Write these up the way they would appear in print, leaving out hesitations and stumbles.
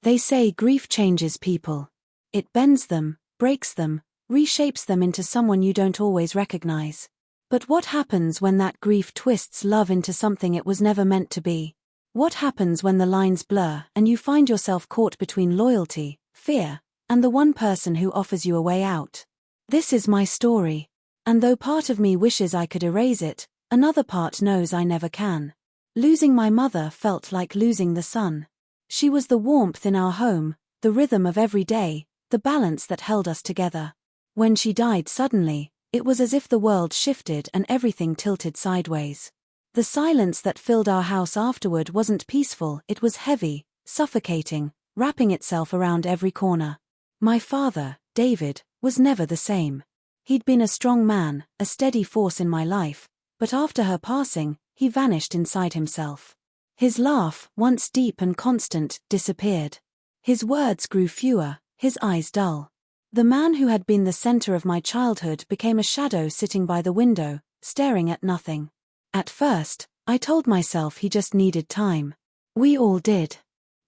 They say grief changes people. It bends them, breaks them, reshapes them into someone you don't always recognize. But what happens when that grief twists love into something it was never meant to be? What happens when the lines blur and you find yourself caught between loyalty, fear, and the one person who offers you a way out? This is my story. And though part of me wishes I could erase it, another part knows I never can. Losing my mother felt like losing the sun. She was the warmth in our home, the rhythm of every day, the balance that held us together. When she died suddenly, it was as if the world shifted and everything tilted sideways. The silence that filled our house afterward wasn't peaceful, it was heavy, suffocating, wrapping itself around every corner. My father, David, was never the same. He'd been a strong man, a steady force in my life, but after her passing, he vanished inside himself. His laugh, once deep and constant, disappeared. His words grew fewer, his eyes dull. The man who had been the center of my childhood became a shadow sitting by the window, staring at nothing. At first, I told myself he just needed time. We all did.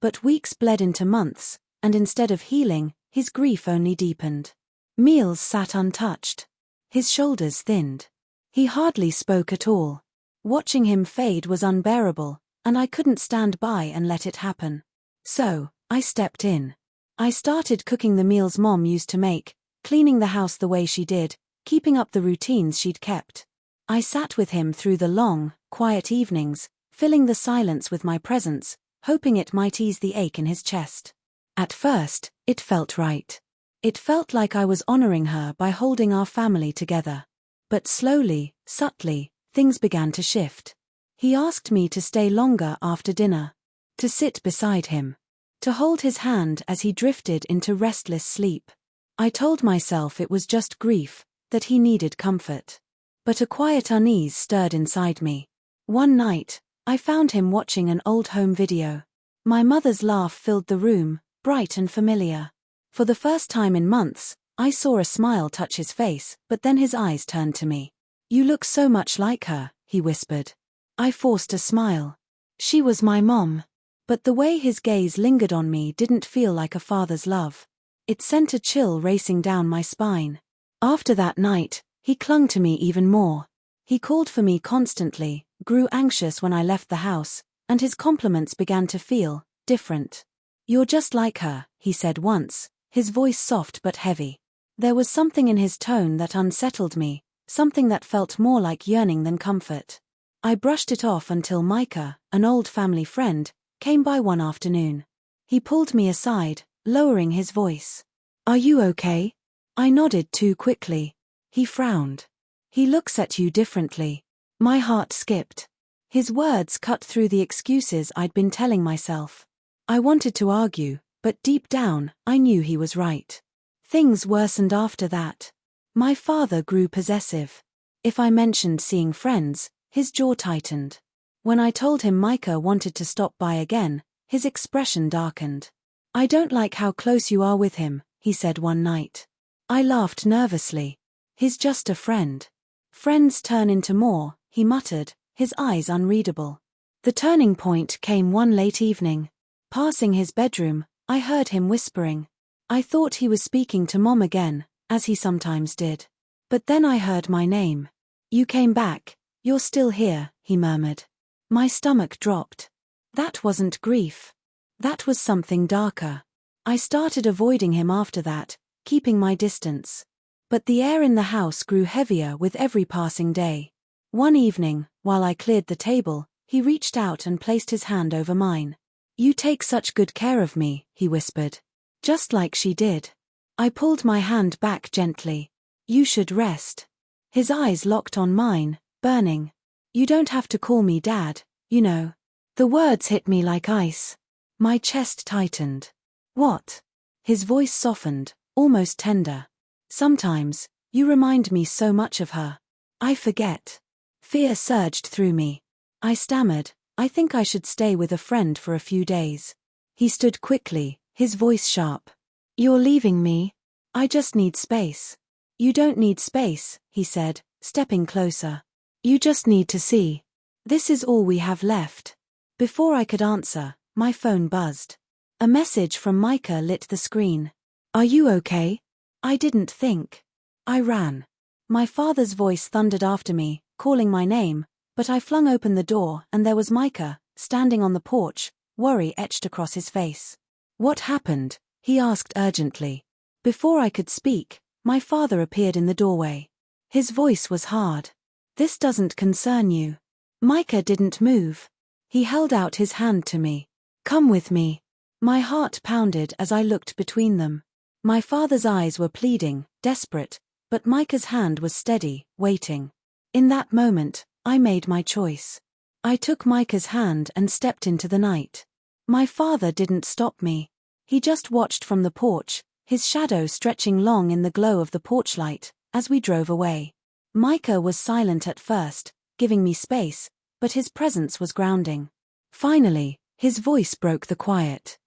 But weeks bled into months, and instead of healing, his grief only deepened. Meals sat untouched. His shoulders thinned. He hardly spoke at all. Watching him fade was unbearable, and I couldn't stand by and let it happen. So, I stepped in. I started cooking the meals Mom used to make, cleaning the house the way she did, keeping up the routines she'd kept. I sat with him through the long, quiet evenings, filling the silence with my presence, hoping it might ease the ache in his chest. At first, it felt right. It felt like I was honoring her by holding our family together. But slowly, subtly, things began to shift. He asked me to stay longer after dinner, to sit beside him, to hold his hand as he drifted into restless sleep. I told myself it was just grief, that he needed comfort. But a quiet unease stirred inside me. One night, I found him watching an old home video. My mother's laugh filled the room, bright and familiar. For the first time in months, I saw a smile touch his face, but then his eyes turned to me. "You look so much like her," he whispered. I forced a smile. She was my mom. But the way his gaze lingered on me didn't feel like a father's love. It sent a chill racing down my spine. After that night, he clung to me even more. He called for me constantly, grew anxious when I left the house, and his compliments began to feel different. "You're just like her," he said once, his voice soft but heavy. There was something in his tone that unsettled me, something that felt more like yearning than comfort. I brushed it off until Micah, an old family friend, came by one afternoon. He pulled me aside, lowering his voice. "Are you okay?" I nodded too quickly. He frowned. "He looks at you differently." My heart skipped. His words cut through the excuses I'd been telling myself. I wanted to argue, but deep down, I knew he was right. Things worsened after that. My father grew possessive. If I mentioned seeing friends, his jaw tightened. When I told him Micah wanted to stop by again, his expression darkened. "I don't like how close you are with him," he said one night. I laughed nervously. "He's just a friend." "Friends turn into more," he muttered, his eyes unreadable. The turning point came one late evening. Passing his bedroom, I heard him whispering. I thought he was speaking to Mom again, as he sometimes did. But then I heard my name. "You came back. You're still here," he murmured. My stomach dropped. That wasn't grief. That was something darker. I started avoiding him after that, keeping my distance. But the air in the house grew heavier with every passing day. One evening, while I cleared the table, he reached out and placed his hand over mine. "You take such good care of me," he whispered. "Just like she did." I pulled my hand back gently. "You should rest." His eyes locked on mine, burning. "You don't have to call me Dad, you know." The words hit me like ice. My chest tightened. "What?" His voice softened, almost tender. "Sometimes, you remind me so much of her. I forget." Fear surged through me. I stammered, "I think I should stay with a friend for a few days." He stood quickly, his voice sharp. "You're leaving me? I just need space." "You don't need space," he said, stepping closer. "You just need to see. This is all we have left." Before I could answer, my phone buzzed. A message from Micah lit the screen. "Are you okay?" I didn't think. I ran. My father's voice thundered after me, calling my name, but I flung open the door and there was Micah, standing on the porch, worry etched across his face. "What happened?" he asked urgently. Before I could speak, my father appeared in the doorway. His voice was hard. "This doesn't concern you." Micah didn't move. He held out his hand to me. "Come with me." My heart pounded as I looked between them. My father's eyes were pleading, desperate, but Micah's hand was steady, waiting. In that moment, I made my choice. I took Micah's hand and stepped into the night. My father didn't stop me. He just watched from the porch, his shadow stretching long in the glow of the porch light, as we drove away. Micah was silent at first, giving me space, but his presence was grounding. Finally, his voice broke the quiet.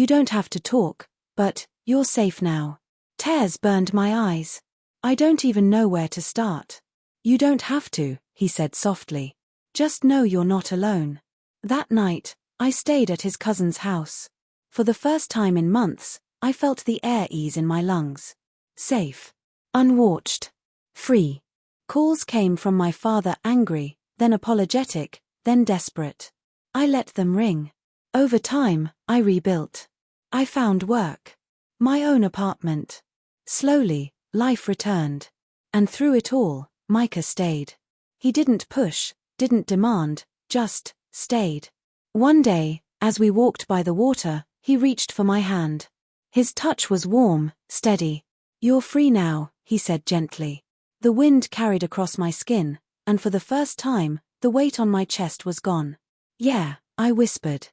"You don't have to talk, but you're safe now." Tears burned my eyes. "I don't even know where to start." "You don't have to," he said softly. "Just know you're not alone." That night, I stayed at his cousin's house. For the first time in months, I felt the air ease in my lungs. Safe. Unwatched. Free. Calls came from my father, angry, then apologetic, then desperate. I let them ring. Over time, I rebuilt. I found work. My own apartment. Slowly, life returned. And through it all, Micah stayed. He didn't push, didn't demand, just stayed. One day, as we walked by the water, he reached for my hand. His touch was warm, steady. "You're free now," he said gently. The wind carried across my skin, and for the first time, the weight on my chest was gone. "Yeah," I whispered.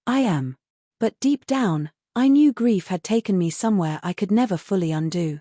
"I am." But deep down, I knew grief had taken me somewhere I could never fully undo.